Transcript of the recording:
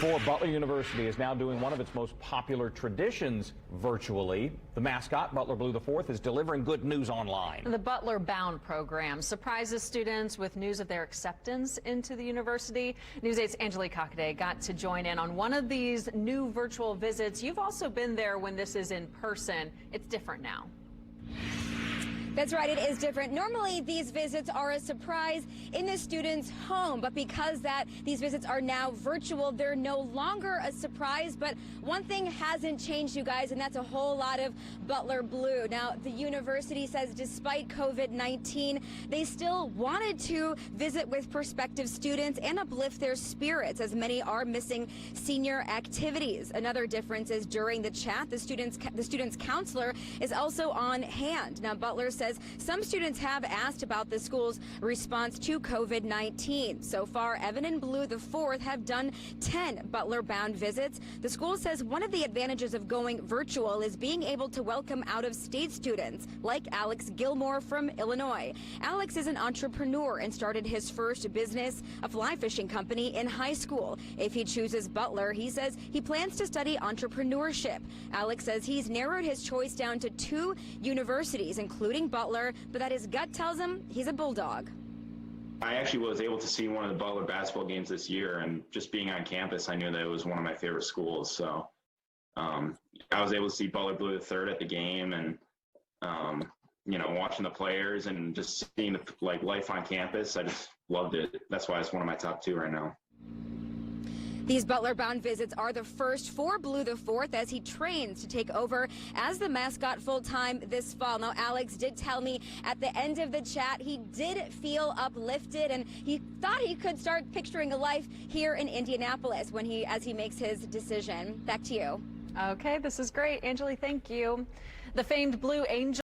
Butler University is now doing one of its most popular traditions virtually. The mascot, Butler Blue the Fourth, is delivering good news online. The ButlerBound program surprises students with news of their acceptance into the university. News 8's Angelique Hockaday got to join in on one of these new virtual visits. You've also been there when this is in person. It's different now. That's right, it is different. Normally, these visits are a surprise in the student's home, but because these visits are now virtual, they're no longer a surprise. But one thing hasn't changed, you guys, and that's a whole lot of Butler Blue. Now, the university says despite COVID-19, they still wanted to visit with prospective students and uplift their spirits, as many are missing senior activities. Another difference is during the chat, the student's counselor is also on hand. Now, Butler says some students have asked about the school's response to COVID-19. So far, Evan and Blue the Fourth have done 10 ButlerBound visits. The school says one of the advantages of going virtual is being able to welcome out-of-state students, like Alex Gilmore from Illinois. Alex is an entrepreneur and started his first business, a fly fishing company, in high school. If he chooses Butler, he says he plans to study entrepreneurship. Alex says he's narrowed his choice down to 2 universities, including Butler, but that his gut tells him he's a Bulldog. I actually was able to see one of the Butler basketball games this year, and just being on campus, I knew that it was one of my favorite schools. So I was able to see Butler Blue the Third at the game, and watching the players and just seeing the life on campus. I just loved it. That's why it's one of my top 2 right now. These ButlerBound visits are the first for Blue the Fourth as he trains to take over as the mascot full-time this fall. Now, Alex did tell me at the end of the chat he did feel uplifted, and he thought he could start picturing a life here in Indianapolis as he makes his decision. Back to you. Okay, this is great. Angelique, thank you. The famed Blue Angel